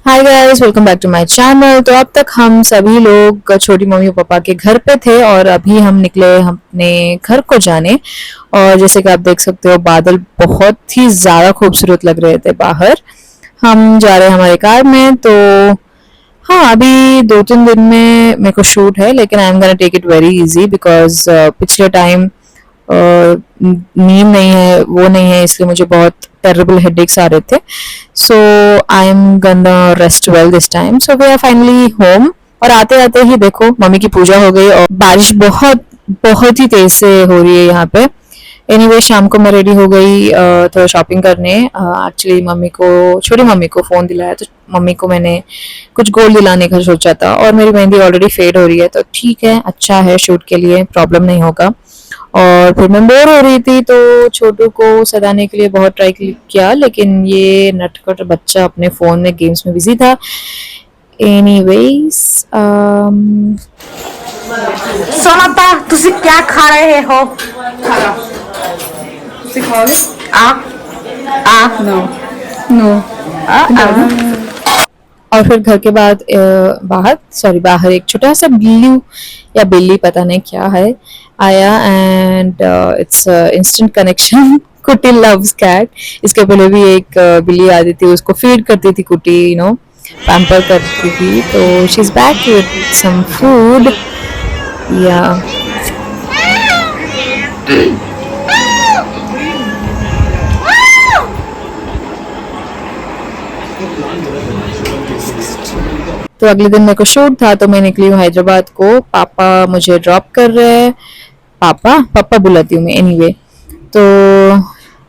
Hi guys, welcome back to my channel. तो अब तक हम सभी लोग छोटी मम्मी और पापा के घर पे थे और अभी हम निकले अपने घर को जाने। और जैसे कि आप देख सकते हो, बादल बहुत ही ज़्यादा खूबसूरत लग रहे थे बाहर। हम जा रहे हैं हमारे कार में। तो हाँ, अभी 2-3 दिन में मेरे को शूट है, लेकिन I am gonna take it very easy because पिछले टाइम नींद नहीं है, वो नहीं है, इसलिए मुझे बहुत टेरेबल हेडेक्स आ रहे थे। So I am gonna rest well this time. So we are finally home. और आते आते ही देखो, मम्मी की पूजा हो गई और बारिश बहुत बहुत ही तेज से हो रही है यहाँ पे। एनीवे, शाम को मैं रेडी हो गई थोड़ा शॉपिंग करने। एक्चुअली मम्मी को, छोटी मम्मी को फ़ोन दिलाया, तो मम्मी को मैंने कुछ गोल्ड दिलाने का सोचा था। और मेरी मेहंदी ऑलरेडी फेड हो रही है, तो ठीक है, अच्छा है, शूट के लिए प्रॉब्लम नहीं होगा। और फिर मैं बोर हो रही थी, तो छोटू को सदाने के लिए बहुत ट्राई किया, लेकिन ये नटखट बच्चा अपने फ़ोन में गेम्स में बिजी था। एनीवेज, सोनाता तुसी क्या खा रहे हो? सिखाओगे? आ आ नो नो। आ आ और फिर घर के बाद बाहर एक छोटा सा बिल्ली या बिल्ली, पता नहीं क्या है, आया। And it's instant connection. कुटी लव्स कैट। इसके पहले भी एक बिल्ली आती थी, उसको फीड करती थी कुटी, पैम्पर करती थी। तो she is back with some food yeah. तो अगले दिन मेरे को शूट था, तो मैं निकली हूँ हैदराबाद को। पापा मुझे ड्रॉप कर रहे हैं। पापा पापा बुलाती हूँ मैं, एनीवे। तो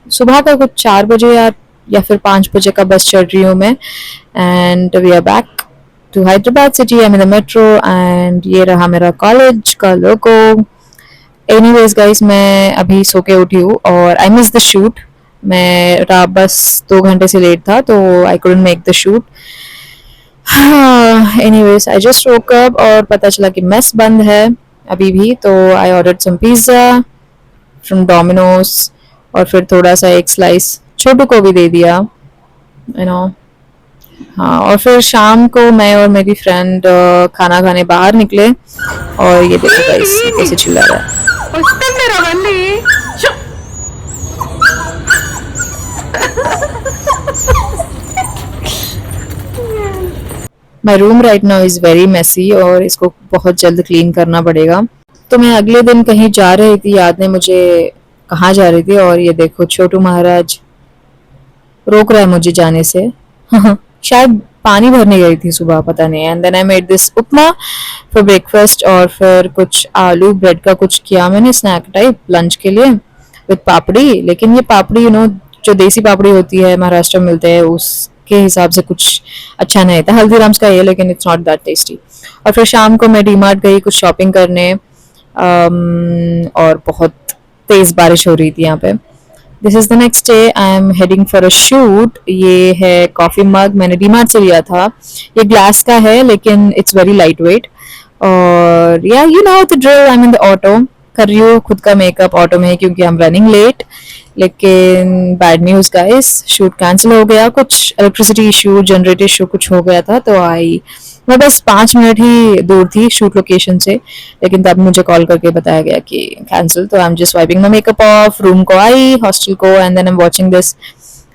सुबह का कुछ 4 बजे या फिर 5 बजे का बस चढ़ रही हूँ मैं। And we are back to Hyderabad city. I am in the metro and ये रहा मेरा कॉलेज का लोगो। एनीवेज गाइस, मैं अभी सो के उठी हूँ और आई मिस द शूट। मेरा बस 2 घंटे से लेट था, तो I couldn't make the shoot. Anyways, I just woke up और पता चला कि मेस बंद है अभी भी। तो I ordered some pizza from Domino's और फिर थोड़ा सा एक स्लाइस छोटू को भी दे दिया, यू नो। हाँ, और फिर शाम को मैं और मेरी फ्रेंड खाना खाने बाहर निकले। और ये देखो गाइस, कैसे चिल्ला रहा है। వస్తుందిరా మళ్ళీ my room right now is very messy और इसको बहुत जल्द क्लीन करना पड़ेगा। तो मैं अगले दिन कहीं जा रही थी, याद नहीं मुझे कहाँ जा रही थी। और ये देखो, छोटू महाराज रोक रहा है मुझे जाने से। शायद पानी भरने गई थी सुबह, पता नहीं। And then I made this upma for breakfast और फिर कुछ आलू ब्रेड का कुछ किया मैंने, स्नैक टाइप लंच के लिए, विद पापड़ी। लेकिन ये पापड़ी, जो देसी पापड़ी होती है महाराष्ट्र में मिलते हैं, उसके हिसाब से कुछ अच्छा नहीं था। हल्दीराम्स का ये, लेकिन इट्स नॉट दैट टेस्टी। और फिर शाम को मैं डीमार्ट गई कुछ शॉपिंग करने। और बहुत तेज बारिश हो रही थी यहाँ पे। This is the next day, I am heading for a shoot. ये है कॉफी मग, मैंने डीमार्ट से लिया था। ये ग्लास का है, लेकिन इट्स वेरी लाइट वेट। और या you know the drill, I am in the auto. कर रही हूँ खुद का मेकअप ऑटो में, क्योंकि आई एम रनिंग लेट। लेकिन bad news guys, shoot cancel हो गया। कुछ इलेक्ट्रिसिटी इशू, जनरेटर इशू कुछ हो गया था। तो मैं बस 5 मिनट ही दूर थी शूट लोकेशन से, लेकिन तब मुझे कॉल करके बताया गया कि कैंसिल। तो I am just wiping my makeup off, room को आई, हॉस्टल को, and then I am watching this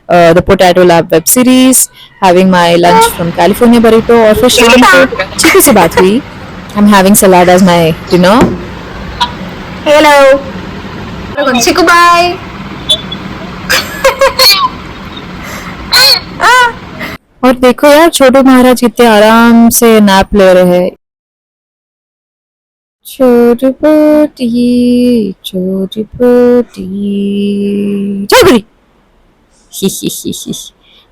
the potato lab web series, having my lunch from California burrito. और फिर शाम को अच्छी सी बात हुई, I am having salad as my dinner. Hello Chiku bye और देखो यार, छोटू महाराज कितने आराम से नैप ले रहे हैं। छोटी छोटी छोटी,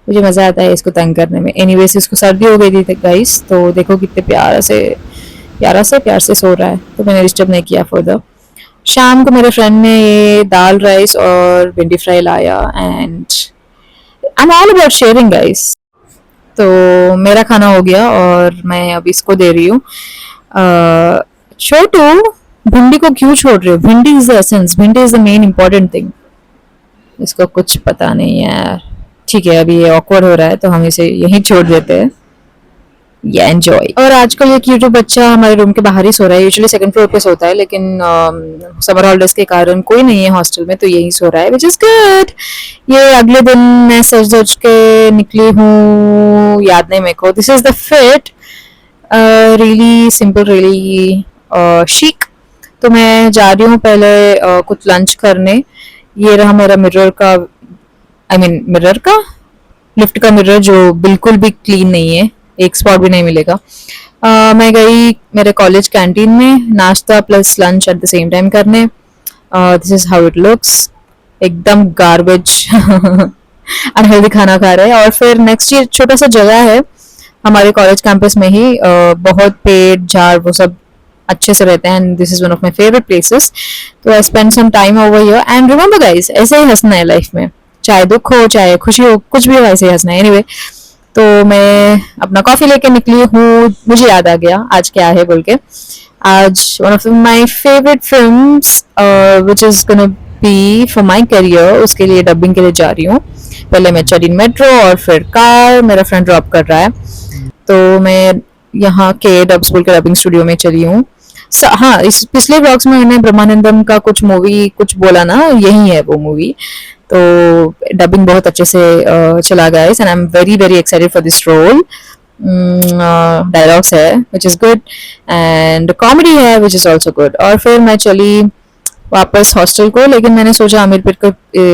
मुझे मजा आता है इसको तंग करने में। एनीवेज, इसको सर्दी हो गई थी गाइस, तो देखो कितने प्यार से सो रहा है। तो मैंने डिस्टर्ब नहीं किया फर्दर। शाम को मेरे फ्रेंड ने ये दाल राइस और भिंडी फ्राई लाया। And I am all about sharing guys. तो मेरा खाना हो गया और मैं अब इसको दे रही हूँ। छोटू, भिंडी को क्यों छोड़ रहे हो? भिंडी इज द एसेंस, भिंडी is the main important thing. इसको कुछ पता नहीं है यार। ठीक है, अभी ये ऑकवर्ड हो रहा है, तो हम इसे यहीं छोड़ देते हैं। ये एंजॉय। और आजकल ये क्यूट बच्चा हमारे रूम के बाहर ही सो रहा है। यूजुअली सेकंड फ्लोर पे सोता है, लेकिन समर हॉलिडेज के कारण कोई नहीं है हॉस्टल में, तो यही सो रहा है, विच इज गुड। ये अगले दिन मैं सज धज के निकली हूँ, याद नहीं मेरे को। This is the fit, really simple, really chic। तो मैं जा रही हूँ पहले कुछ लंच करने। ये रहा मेरा मिरर का, मिरर का, लिफ्ट का मिरर, जो बिल्कुल भी क्लीन नहीं है, एक स्पॉट भी नहीं मिलेगा। मैं गई मेरे कॉलेज कैंटीन में नाश्ता plus lunch at the same time करने। This is how it looks, एकदम गार्बेज अनहेल्दी खाना खा रहे हैं। और फिर नेक्स्ट ये छोटा सा जगह है हमारे कॉलेज कैंपस में ही, बहुत पेड़ झाड़ वो सब अच्छे से रहते हैं, and this is one of my favourite places. तो I spend some time over here. And remember guys, ऐसे ही हंसना है लाइफ में, चाहे दुख हो चाहे खुशी हो, कुछ भी हो, ऐसे ही हंसना है। एनीवे, तो मैं अपना कॉफी लेके निकली हूँ। मुझे याद आ गया आज क्या है बोल के। आज one of my favourite films which is gonna be for my career, उसके लिए डबिंग के लिए जा रही हूँ। पहले मैं चढ़ी मेट्रो और फिर कार, मेरा फ्रेंड ड्रॉप कर रहा है। तो मैं यहाँ के डब्स बोल के डबिंग स्टूडियो में चली हूँ। हाँ, इस पिछले ब्लॉग्स में मैंने ब्रह्मानंदम का कुछ मूवी कुछ बोला ना, यही है वो मूवी। तो डबिंग बहुत अच्छे से चला गया है, and I am very very excited for this role. Dialogues है which is good, and comedy है विच इज़ ऑल्सो गुड। और फिर मैं चली वापस हॉस्टल को, लेकिन मैंने सोचा अमीरपेट को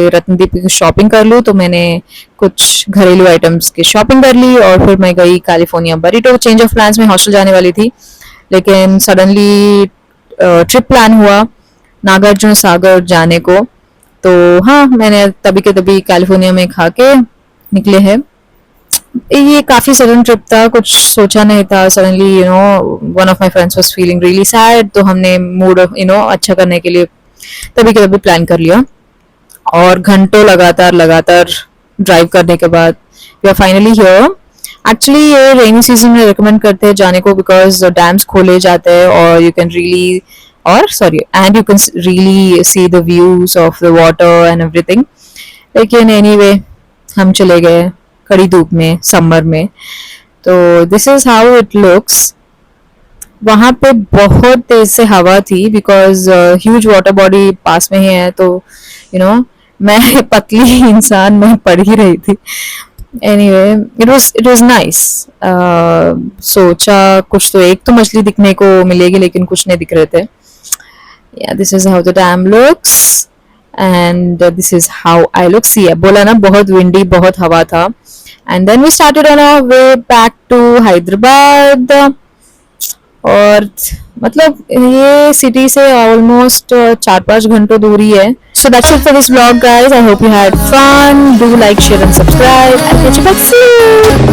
रत्नदीप की शॉपिंग कर लूँ, तो मैंने कुछ घरेलू आइटम्स की शॉपिंग कर ली। और फिर मैं गई California burrito. Change of plans में हॉस्टल जाने वाली थी, लेकिन सडनली ट्रिप प्लान हुआ नागार्जुन सागर जाने को। तो हाँ, मैंने तभी के तभी कैलिफोर्निया में खा के निकले हैं। ये काफी सडन ट्रिप था, कुछ सोचा नहीं था। Suddenly one of my friends was feeling really sad, तो हमने मूड अच्छा करने के लिए तभी के तभी प्लान कर लिया। और घंटों लगातार लगातार ड्राइव करने के बाद we are finally here. Actually ये रेनी सीजन में रिकमेंड करते हैं जाने को, बिकॉज डैम्स खोले जाते हैं और you can really and you can really see the views of the water and everything. लेकिन एनीवे, हम चले गए कड़ी धूप में, समर में। तो this is how it looks. वहां पे बहुत तेज से हवा थी, बिकॉज ह्यूज वाटर बॉडी पास में ही है। तो मैं पतली इंसान, मैं पड़ ही रही थी। Anyway, it was nice. सोचा कुछ तो एक तो मछली दिखने को मिलेगी, लेकिन कुछ नहीं दिख रहे थे। This is how the dam looks, and this is how I look. See, बोला ना, बहुत विंडी, बहुत हवा था। And then we started on our way back to Hyderabad. और मतलब ये सिटी से ऑलमोस्ट 4-5 घंटों दूरी है। So that's it for this vlog guys. I hope you had fun. Do like, share and subscribe, and catch you back soon.